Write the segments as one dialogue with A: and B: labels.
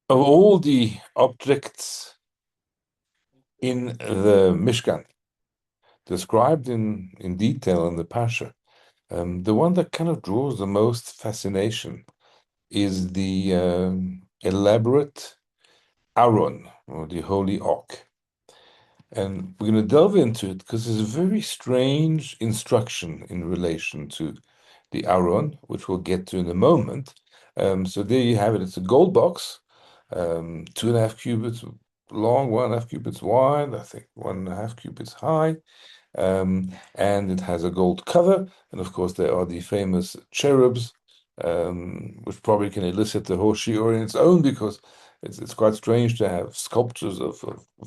A: Of all the objects in the Mishkan, described in detail in the Pasha, the one that kind of draws the most fascination is the elaborate Aron, or the Holy Ark. And we're going to delve into it because there's a very strange instruction in relation to the Aron, which we'll get to in a moment. So there you have it. It's a gold box, 2.5 cubits long, 1.5 cubits wide, I think 1.5 cubits high. And it has a gold cover, and of course there are the famous cherubs, which probably can elicit the whole shiur in its own because it's quite strange to have sculptures of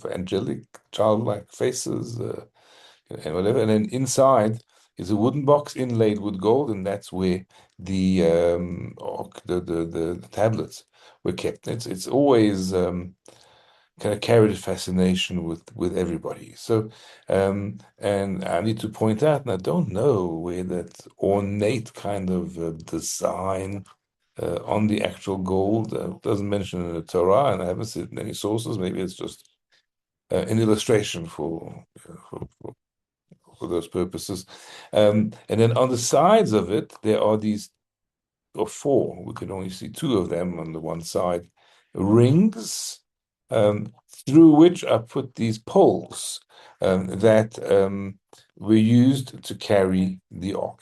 A: angelic, childlike faces, and whatever. And then inside is a wooden box inlaid with gold, and that's where the tablets were kept. It's always kind of carried a fascination with everybody. So, and I need to point out, and I don't know where that ornate kind of design on the actual gold doesn't mention in the Torah, and I haven't seen any sources. Maybe it's just an illustration for those purposes. And then on the sides of it, there are these, or four, we can only see two of them on the one side, rings through which are put these poles that were used to carry the ark.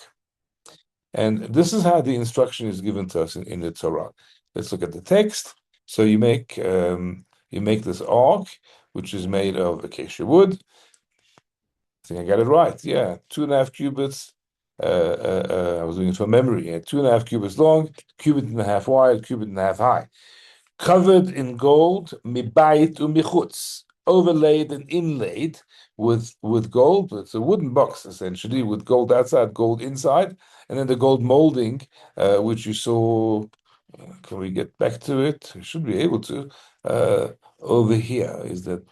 A: And this is how the instruction is given to us in the Torah. Let's look at the text. So you make this ark, which is made of acacia wood. I think I got it right. Yeah, 2.5 cubits. I was doing it from memory. Yeah, 2.5 cubits long, cubit and a half wide, cubit and a half high, covered in gold, mibayit umichutz, overlaid and inlaid with gold. It's a wooden box essentially with gold outside, gold inside, and then the gold molding, which you saw. Can we get back to it? We should be able to. Over here is that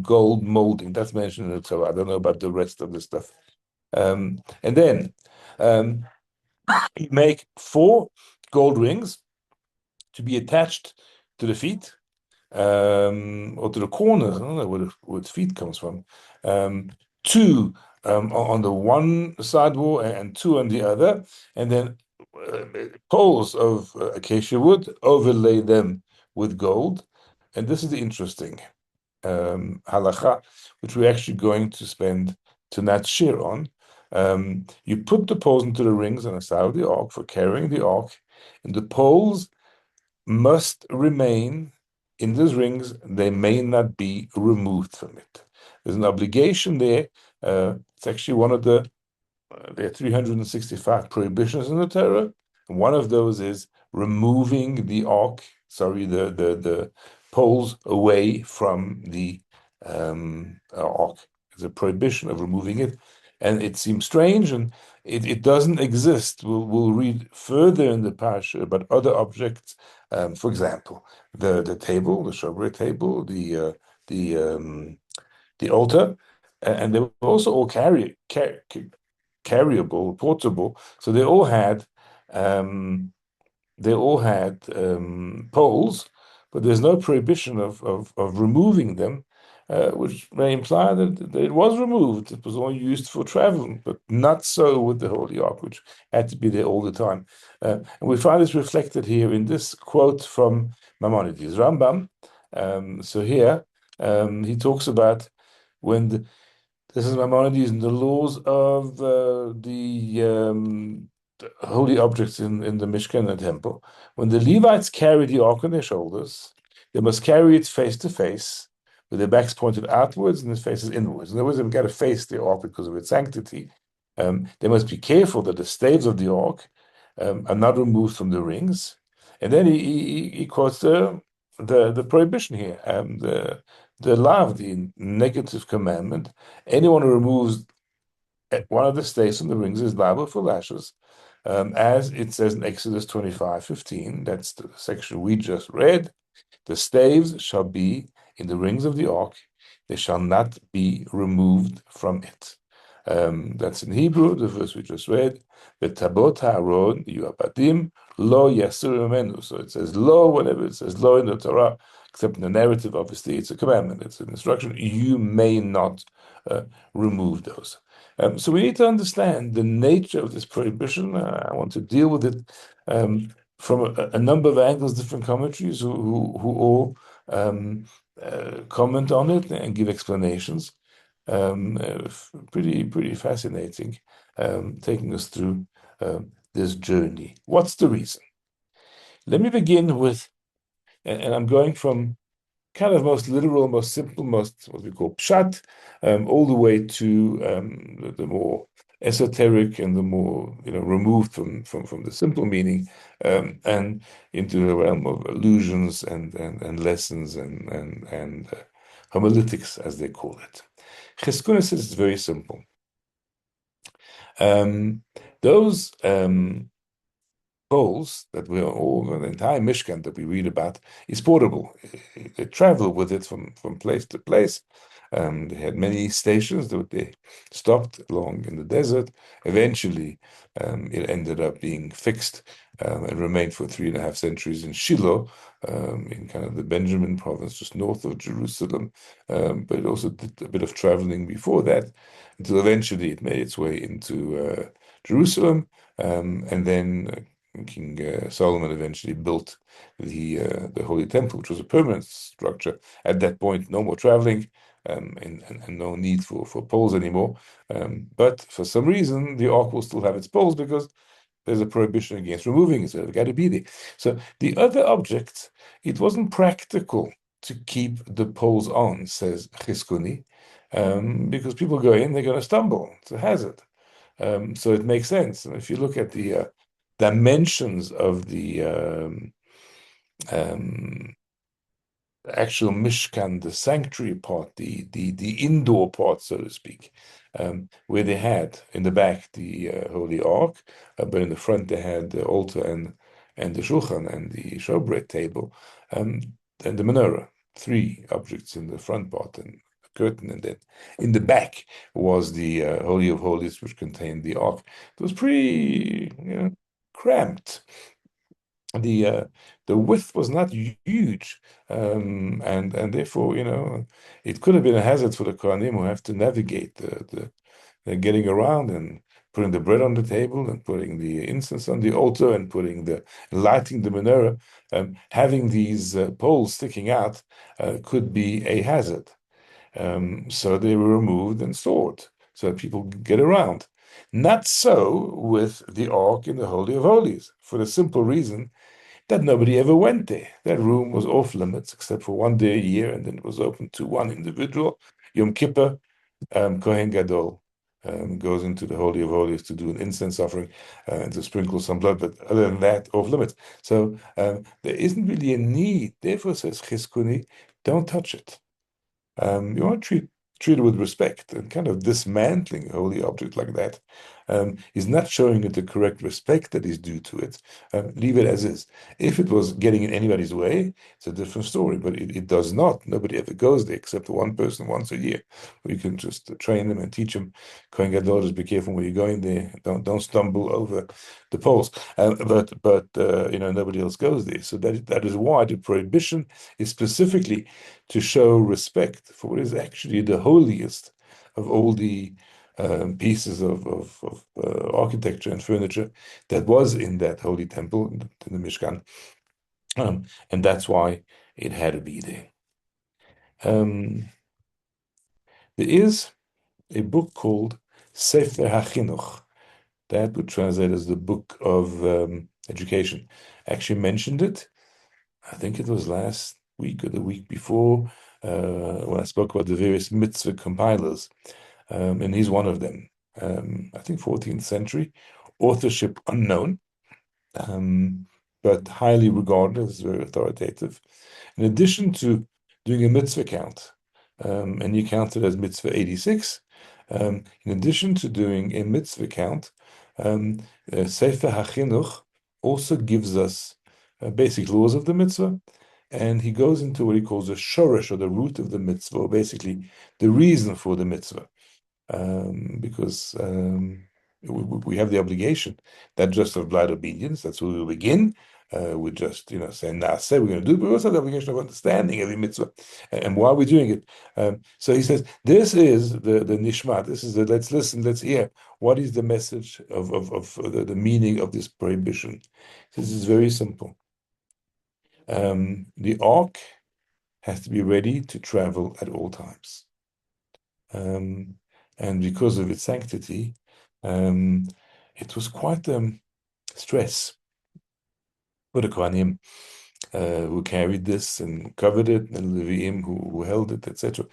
A: gold molding that's mentioned in the Torah. I don't know about the rest of the stuff. And then um, you make four gold rings to be attached to the feet or to the corners. I don't know where its feet comes from. Two on the one side wall and two on the other, and then poles of acacia wood, overlay them with gold. And this is the interesting halacha, which we're actually going to spend tonight's shir on. You put the poles into the rings on the side of the ark for carrying the ark, and the poles must remain in these rings. They may not be removed from it. There's an obligation there. It's actually one of there are 365 prohibitions in the Torah. And one of those is removing the ark, sorry, the poles away from the ark. There's a prohibition of removing it. And it seems strange, and it doesn't exist. We'll read further in the parasha about other objects. For example, the table, the showbread table, the altar, and they were also all carryable, portable. So they all had poles, but there's no prohibition of removing them, which may imply that it was removed. It was only used for travel, but not so with the Holy Ark, which had to be there all the time. And we find this reflected here in this quote from Maimonides Rambam. So here he talks about when this is Maimonides in the laws of the holy objects in the Mishkan and temple. When the Levites carry the ark on their shoulders, they must carry it face to face, with their backs pointed outwards and their faces inwards. In other words, they've got to face the ark because of its sanctity. They must be careful that the staves of the ark are not removed from the rings. And then he quotes the prohibition here, the lav, the negative commandment. Anyone who removes one of the staves from the rings is liable for lashes, as it says in Exodus 25:15. That's the section we just read. The staves shall be in the rings of the ark; they shall not be removed from it. That's in Hebrew, the verse we just read. V'tabot ha'aron yu'abadim lo yasir menu. So it says lo whenever it says lo in the Torah, except in the narrative, obviously it's a commandment, it's an instruction. You may not remove those. So we need to understand the nature of this prohibition. I want to deal with it from a number of angles, different commentaries who all comment on it and give explanations. Pretty fascinating, taking us through this journey. What's the reason? Let me begin with, and I'm going from kind of most literal, most simple, most what we call pshat, all the way to the more esoteric and the more removed from the simple meaning, and into the realm of allusions and lessons and homiletics, as they call it. Chizkuna says it's very simple. Those poles that we are all, the entire Mishkan that we read about, is portable. They travel with it from place to place. They had many stations that they stopped along in the desert. Eventually, it ended up being fixed and remained for 3.5 centuries in Shiloh, in kind of the Benjamin province, just north of Jerusalem. But it also did a bit of traveling before that, until eventually it made its way into Jerusalem, and then King Solomon eventually built the Holy Temple, which was a permanent structure. At that point, no more traveling, and no need for poles anymore. But for some reason, the ark will still have its poles because there's a prohibition against removing it, so they've got to be there. So the other objects, it wasn't practical to keep the poles on, says Chizkuni, because people go in, they're going to stumble. It's a hazard. So it makes sense. And if you look at the dimensions of the actual Mishkan, the sanctuary part, the indoor part, so to speak, where they had in the back the Holy Ark, but in the front they had the altar and the Shulchan and the showbread table, and the menorah. 3 objects in the front part and a curtain, and then in the back was the Holy of Holies, which contained the Ark. It was pretty, cramped. The width was not huge, and therefore, it could have been a hazard for the Kohanim who have to navigate the getting around and putting the bread on the table and putting the incense on the altar and lighting the menorah. Having these poles sticking out could be a hazard. So they were removed and stored so that people could get around. Not so with the Ark in the Holy of Holies, for the simple reason that nobody ever went there. That room was off limits except for 1 day a year, and then it was open to one individual. Yom Kippur, Kohen Gadol goes into the Holy of Holies to do an incense offering and to sprinkle some blood, but other than that, off limits. So there isn't really a need. Therefore, says Chizkuni, don't touch it. You want to treat it with respect, and kind of dismantling a holy object like that is not showing it the correct respect that is due to it. Leave it as is. If it was getting in anybody's way, it's a different story, but it does not. Nobody ever goes there except one person once a year. We can just train them and teach them. Kohen Gadol, just be careful when you're going there. Don't stumble over the poles. But nobody else goes there. So that is why the prohibition is specifically to show respect for what is actually the holiest of all the pieces of architecture and furniture that was in that holy temple, in the Mishkan. And that's why it had to be there. There is a book called Sefer HaChinuch. That would translate as the book of education. I actually mentioned it. I think it was last week or the week before when I spoke about the various mitzvah compilers. And he's one of them. I think 14th century, authorship unknown, but highly regarded as very authoritative. In addition to doing a mitzvah count, and you count it as mitzvah 86, in addition to doing a mitzvah count, Sefer HaChinuch also gives us basic laws of the mitzvah, and he goes into what he calls the shoresh, or the root of the mitzvah, or basically the reason for the mitzvah. because we have the obligation, that just of blind obedience. That's where we begin. We just, saying, now say we're going to do it, but we also have the obligation of understanding every mitzvah and why we're doing it. So he says, this is the nishma. This is the let's listen, let's hear. What is the message of the meaning of this prohibition? This is very simple. The ark has to be ready to travel at all times. And because of its sanctity, it was quite stress for the Kohanim who carried this and covered it, and Leviim who held it, etc.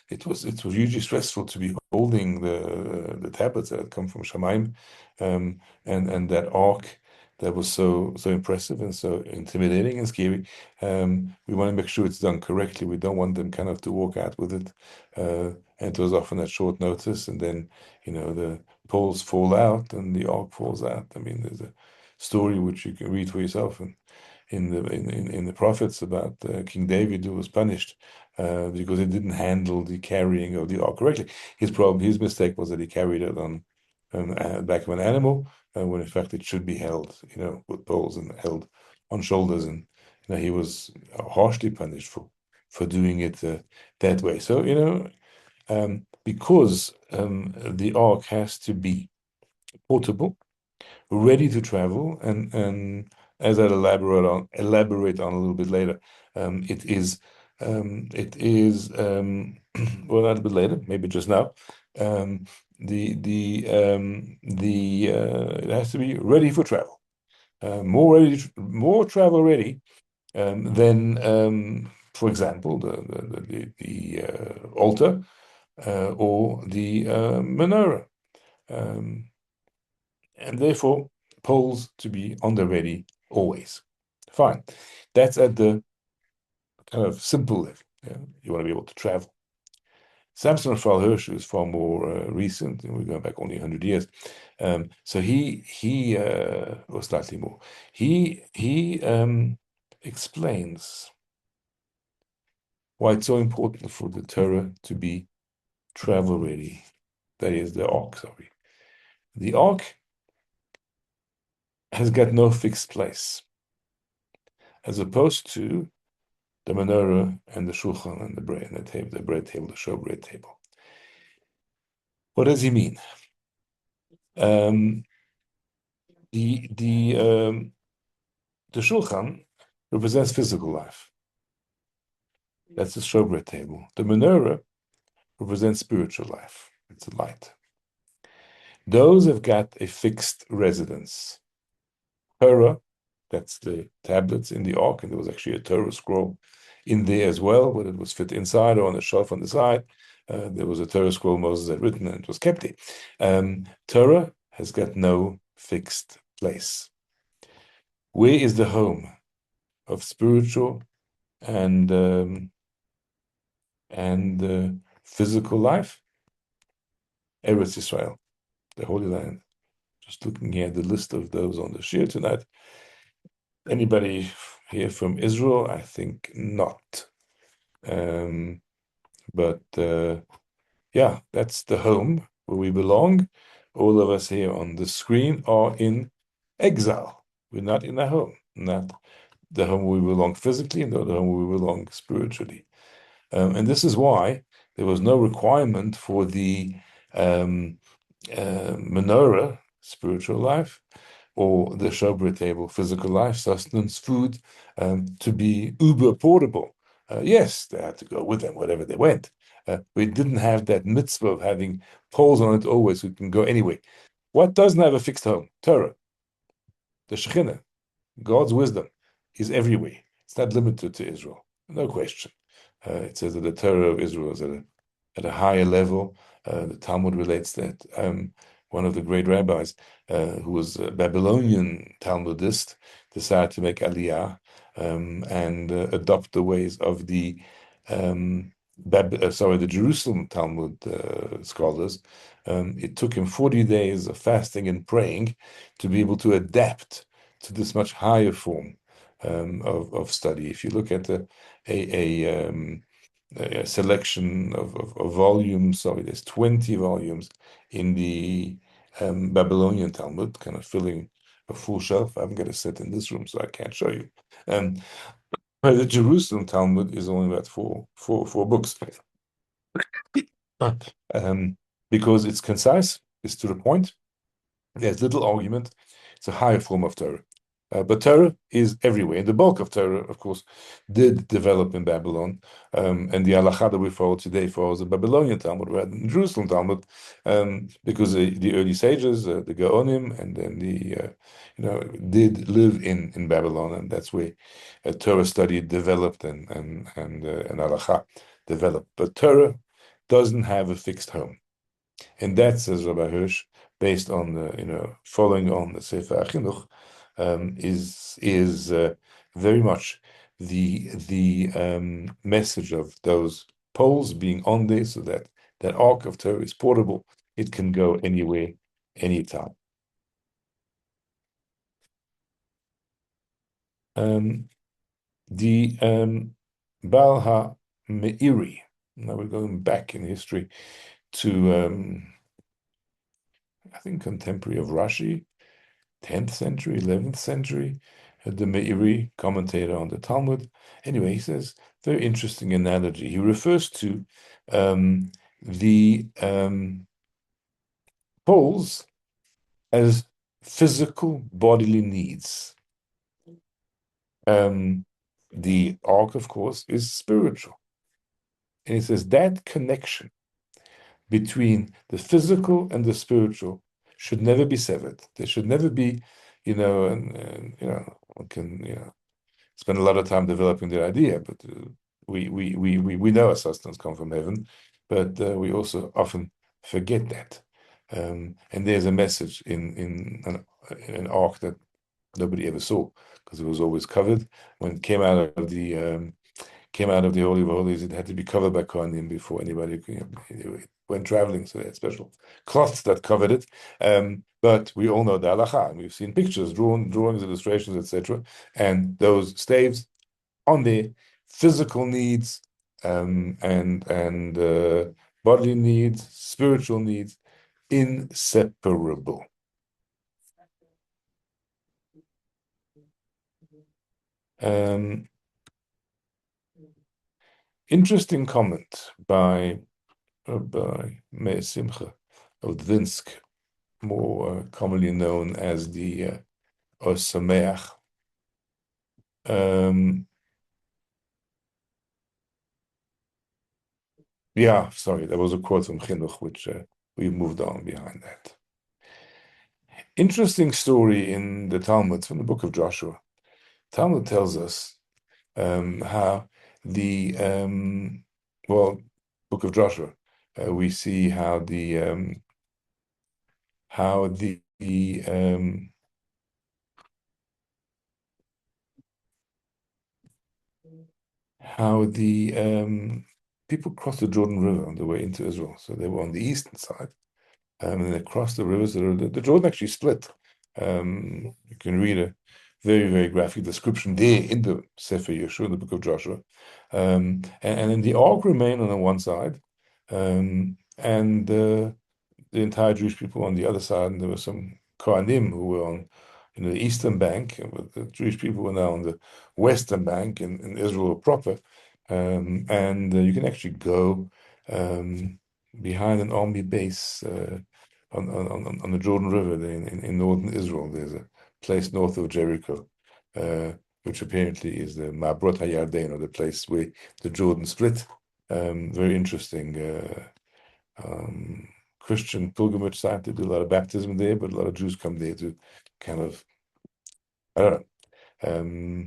A: It was hugely stressful to be holding the tablets that had come from Shemaim, and that ark that was so impressive and so intimidating and scary. We want to make sure it's done correctly. We don't want them kind of to walk out with it. And it was often at short notice, and then the poles fall out and the ark falls out. I mean, there's a story which you can read for yourself and in the prophets about King David, who was punished because he didn't handle the carrying of the ark correctly. His mistake was that he carried it on back of an animal, when in fact it should be held, with poles and held on shoulders, and he was harshly punished for doing it that way. So because the ark has to be portable, ready to travel, and as I'll elaborate on a little bit later, it is well, not a bit later, maybe just now. It has to be ready for travel, more travel ready than, for example, the altar or the menorah. And therefore poles to be on the ready always. Fine. That's at the kind of simple level. You want to be able to travel. Samson Raphael Hirsch is far more recent, and we're going back only 100 years. So he or slightly more. He explains why it's so important for the Torah to be travel ready. That is the ark. Sorry, the ark has got no fixed place, as opposed to the menorah and the shulchan and the bread table, the showbread table. What does he mean? The shulchan represents physical life. That's the showbread table. The menorah represents spiritual life. It's a light. Those have got a fixed residence. Torah, that's the tablets in the ark, and there was actually a Torah scroll in there as well, but it was fit inside or on a shelf on the side. There was a Torah scroll Moses had written, and it was kept there. Torah has got no fixed place. Where is the home of spiritual and physical life? Eretz Israel, the Holy Land. Just looking here at the list of those on the shir tonight. Anybody here from Israel? I think not. But yeah, that's the home where we belong. All of us here on the screen are in exile. We're not in a home, not the home where we belong physically, and not the home where we belong spiritually. And this is why there was no requirement for the menorah, spiritual life, or the showbread table, physical life, sustenance, food, to be uber portable. Yes, they had to go with them wherever they went. We didn't have that mitzvah of having poles on it always, so we can go anyway. What doesn't have a fixed home? Torah, the Shekhinah, God's wisdom is everywhere. It's not limited to Israel, no question. It says that the Torah of Israel is at a higher level. The Talmud relates that one of the great rabbis, who was a Babylonian Talmudist, decided to make Aliyah and adopt the ways of the Jerusalem Talmud scholars. It took him 40 days of fasting and praying to be able to adapt to this much higher form of study. If you look at a selection of volumes. Sorry, there's 20 volumes in the Babylonian Talmud, kind of filling a full shelf. I haven't got a set in this room, so I can't show you. But the Jerusalem Talmud is only about four books. Um, because it's concise, it's to the point, there's little argument. It's a higher form of Torah. But Torah is everywhere. And the bulk of Torah, of course, did develop in Babylon. And the halacha that we follow today follows the Babylonian Talmud rather than the Jerusalem Talmud, because the early sages, the Gaonim, and then did live in Babylon, and that's where Torah study developed and halacha developed. But Torah doesn't have a fixed home. And that, says Rabbi Hirsch, based on following on the Sefer HaChinuch, is very much the message of those poles being on there, so that that Ark of Torah is portable. It can go anywhere, anytime. The Baal HaMeiri. Now we're going back in history to I think contemporary of Rashi, 10th century, 11th century, the Meiri, commentator on the Talmud. Anyway, he says, very interesting analogy. He refers to the poles as physical bodily needs. The ark, of course, is spiritual. And he says that connection between the physical and the spiritual should never be severed. There should never be, one can, spend a lot of time developing the idea, but we know our sustenance comes from heaven, but we also often forget that. And there's a message in an ark that nobody ever saw because it was always covered. When it came out of the Holy of Holies, it had to be covered by Kohanim before anybody went traveling. So they had special cloths that covered it. But we all know the halacha, and we've seen pictures, drawings, illustrations, etc. And those staves on their physical needs and bodily needs, spiritual needs, inseparable. Interesting comment by Meir Simcha of Dvinsk, more commonly known as the Or Sameach. Yeah, sorry, that was a quote from Chinuch, which we moved on behind that. Interesting story in the Talmud from the book of Joshua. Talmud tells us how the book of Joshua, we see how the people crossed the Jordan River on the way into Israel. So they were on the eastern side, and they crossed the rivers. The Jordan actually split. You can read a very, very graphic description there in the Sefer Yeshua, in the book of Joshua. And then the ark remained on the one side, and the entire Jewish people on the other side. And there were some Kohanim who were on the eastern bank, but the Jewish people were now on the western bank in Israel proper. And you can actually go behind an army base on the Jordan River in northern Israel. There's a place north of Jericho, which apparently is the Ma'abrot HaYarden, or the place where the Jordan split. Very interesting Christian pilgrimage site. They do a lot of baptism there, but a lot of Jews come there to kind of, I don't know,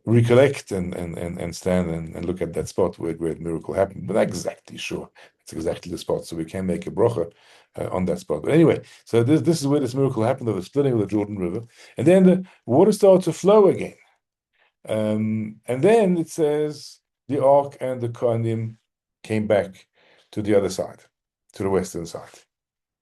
A: recollect and stand and look at that spot where a great miracle happened. But not exactly sure it's exactly the spot, so we can make a bracha on that spot. But anyway, so this is where this miracle happened, of the splitting of the Jordan River, and then the water started to flow again. And then it says the ark and the Kohanim came back to the other side, to the western side. It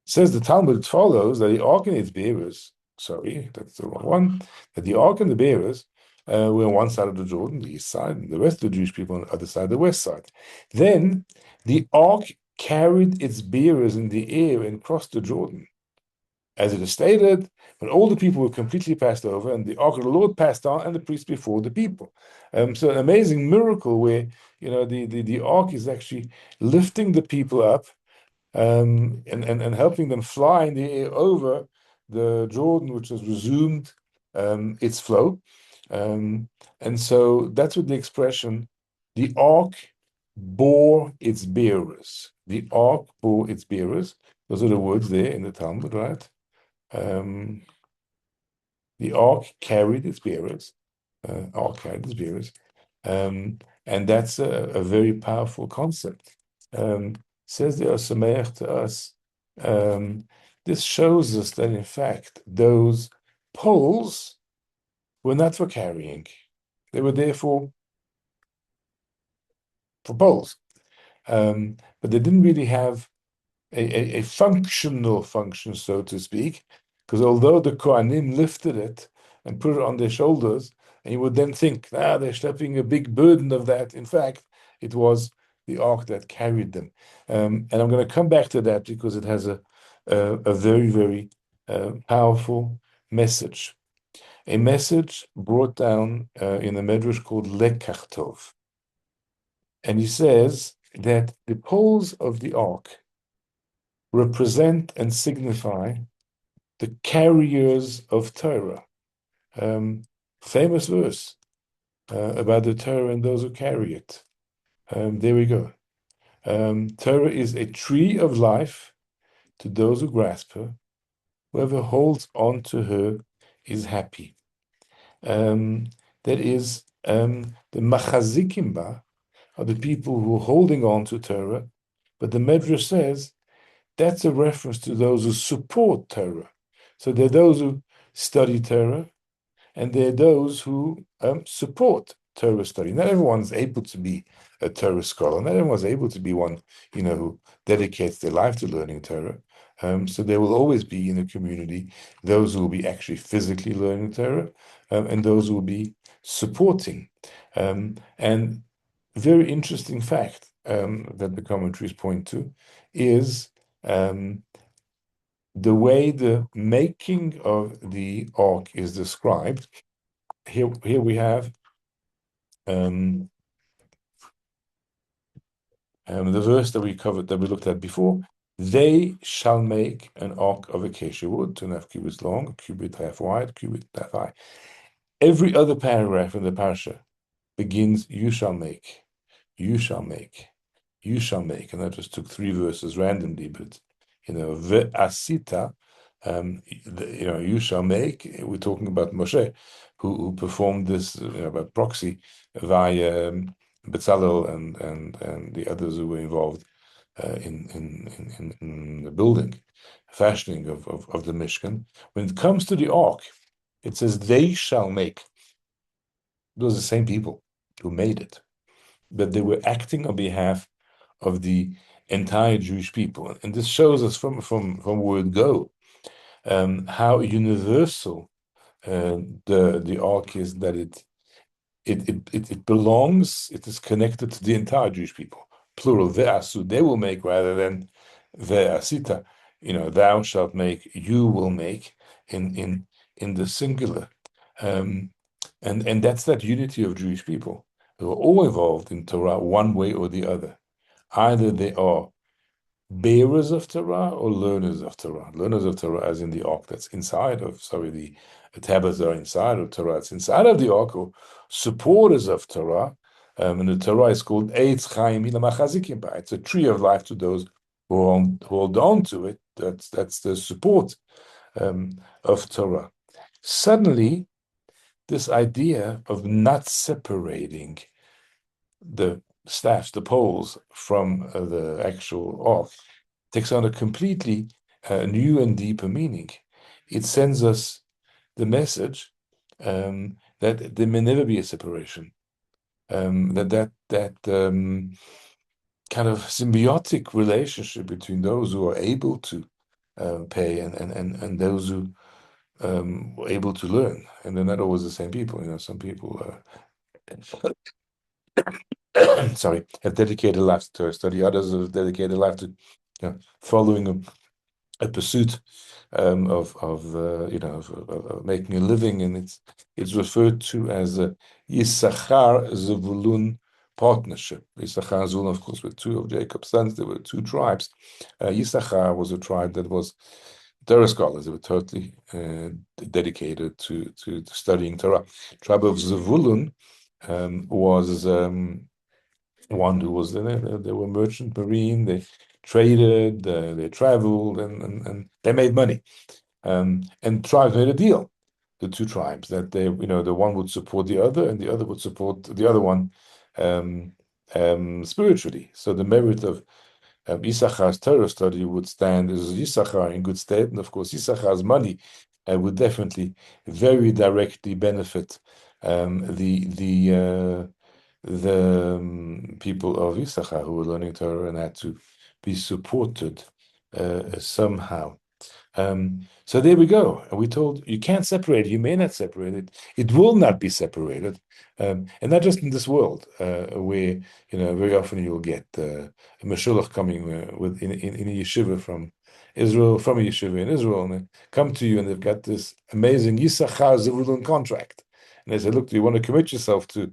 A: says the Talmud follows that the ark and its bearers, sorry, that's the wrong one, that the ark and the bearers we're on one side of the Jordan, the east side, and the rest of the Jewish people on the other side, the west side. Then the ark carried its bearers in the air and crossed the Jordan. As it is stated, when all the people were completely passed over, and the ark of the Lord passed on, and the priest before the people. So an amazing miracle where the ark is actually lifting the people up, and helping them fly in the air over the Jordan, which has resumed its flow. Um, and so that's what the expression, the ark bore its bearers. The ark bore its bearers. Those are the words there in the Talmud, right? Um, the ark carried its bearers. Ark carried its bearers. And that's a very powerful concept. Um, Says the Sameach to us, um, this shows us that in fact those poles were not for carrying; they were there for poles, but they didn't really have a functional function, so to speak, because although the Kohanim lifted it and put it on their shoulders, and you would then think, they're schlepping a big burden of that. In fact, it was the ark that carried them. And I'm going to come back to that because it has a very, very powerful message. A message brought down in a medrash called Lekach Tov. And he says that the poles of the ark represent and signify the carriers of Torah. Famous verse about the Torah and those who carry it. There we go. Torah is a tree of life to those who grasp her. Whoever holds on to her is happy. That is, the machazikim ba are the people who are holding on to Torah, but the Medrash says that's a reference to those who support Torah. So there are those who study Torah, and there are those who support Torah study. Not everyone's able to be a Torah scholar. Not everyone's able to be one, who dedicates their life to learning Torah. So there will always be in a community those who will be actually physically learning Torah, and those who will be supporting. And very interesting fact that the commentaries point to is the way the making of the ark is described. Here we have the verse that we looked at before. They shall make an ark of acacia wood, 2.5 cubits long, a cubit half wide, a cubit half high. Every other paragraph in the parasha begins, you shall make, you shall make, you shall make. And I just took 3 verses randomly, but ve'asita, you shall make. We're talking about Moshe, who performed this by proxy via Bezalel and the others who were involved in the building, fashioning of the Mishkan. When it comes to the ark, it says they shall make. Those are the same people who made it, but they were acting on behalf of the entire Jewish people, and this shows us from word go how universal the ark is, that it belongs, it is connected to the entire Jewish people. Plural, ve'asu, they will make, rather than ve'asita, thou shalt make, you will make, in the singular. And that's that unity of Jewish people who are all involved in Torah one way or the other. Either they are bearers of Torah or learners of Torah. Learners of Torah, as in the ark that's inside of, the tablets are inside of Torah, it's inside of the ark, or supporters of Torah. And the Torah is called Eitz Chaim Machazikim. It's a tree of life to those who hold on to it. That's the support of Torah. Suddenly, this idea of not separating the staffs, the poles, from the actual ark takes on a completely new and deeper meaning. It sends us the message that there may never be a separation. That kind of symbiotic relationship between those who are able to pay and those who able to learn, and they're not always the same people. Some people, sorry, have dedicated lives to study. Others have dedicated life to, following a pursuit of making a living, and it's referred to as a Yissachar Zevulun partnership. Yissachar and Zevulun, of course, were two of Jacob's sons. There were two tribes. Yissachar was a tribe that was Torah scholars. They were totally dedicated to studying Torah. Tribe of Zevulun was one who was they were merchant marine. They traded, they traveled, and they made money. And tribes made a deal, the two tribes, that the one would support the other, and the other would support the other one spiritually. So the merit of Issachar's Torah study would stand as Issachar in good stead, and of course Issachar's money would definitely very directly benefit the people of Issachar who were learning Torah and had to be supported somehow. So there we go. And we told you can't separate it. You may not separate it. It will not be separated. And not just in this world, where very often you'll get a Meshulach coming in a yeshiva from Israel, from a yeshiva in Israel, and they come to you and they've got this amazing Yissachar Zevulun contract. And they say, look, do you want to commit yourself to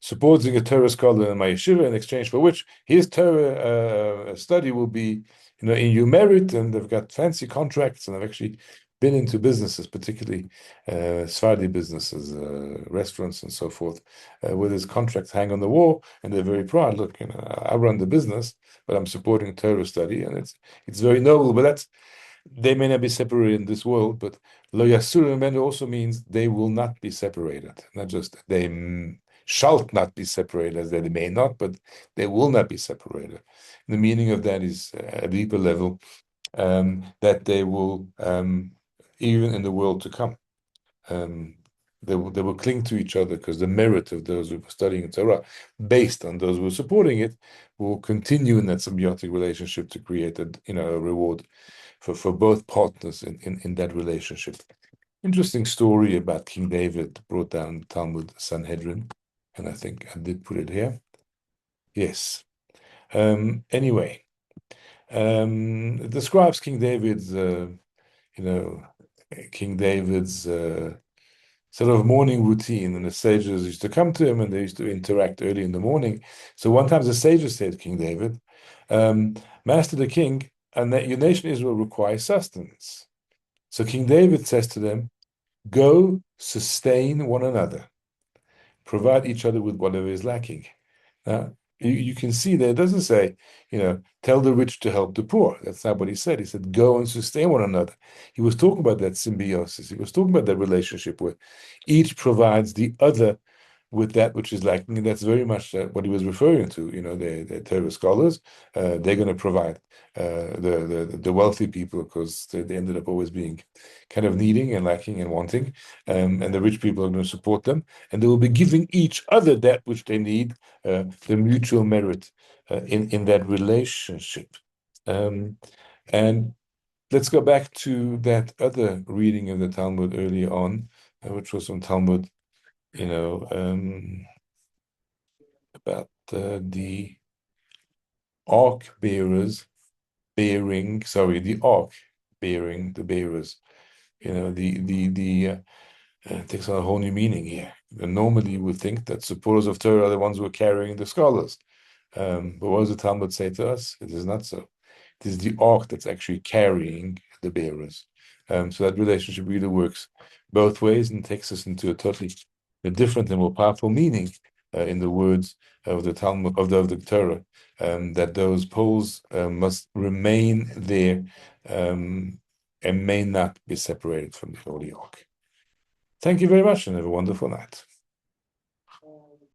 A: supporting a Torah scholar in my yeshiva, in exchange for which his Torah study will be in your merit? And they've got fancy contracts, and I've actually been into businesses, particularly Sephardi businesses, restaurants and so forth, where there's contracts hang on the wall, and they're very proud. Look, I run the business, but I'm supporting Torah study, and it's very noble. But they may not be separated in this world, but lo yasur also means they will not be separated. Not just they shall not be separated, as they may not, but they will not be separated. The meaning of that is at a deeper level, that they will, even in the world to come, they will cling to each other, because the merit of those who are studying Torah, based on those who are supporting it, will continue in that symbiotic relationship to create a reward for both partners in that relationship. Interesting story about King David, brought down Talmud Sanhedrin, and I think I did put it here. Yes. Anyway, it describes King David's, sort of morning routine, and the sages used to come to him and they used to interact early in the morning. So one time the sages said, King David, Master the King, and that your nation Israel requires sustenance. So King David says to them, go sustain one another, provide each other with whatever is lacking. You can see there, it doesn't say, tell the rich to help the poor. That's not what he said. He said, go and sustain one another. He was talking about that symbiosis. He was talking about that relationship where each provides the other with that which is lacking. And that's very much what he was referring to. They're Torah scholars. They're going to provide the wealthy people, because they ended up always being kind of needing and lacking and wanting. And the rich people are going to support them. And they will be giving each other that which they need, the mutual merit in that relationship. And let's go back to that other reading of the Talmud earlier on, which was from Talmud, about the ark bearers the ark bearing the bearers. It takes on a whole new meaning here. And normally you would think that supporters of Torah are the ones who are carrying the scholars. But what does the Talmud say to us? It is not so. It is the ark that's actually carrying the bearers. So that relationship really works both ways and takes us into a totally different and more powerful meaning in the words of the Talmud, of the Torah, that those poles must remain there and may not be separated from the Holy Ark. Thank you very much, and have a wonderful night.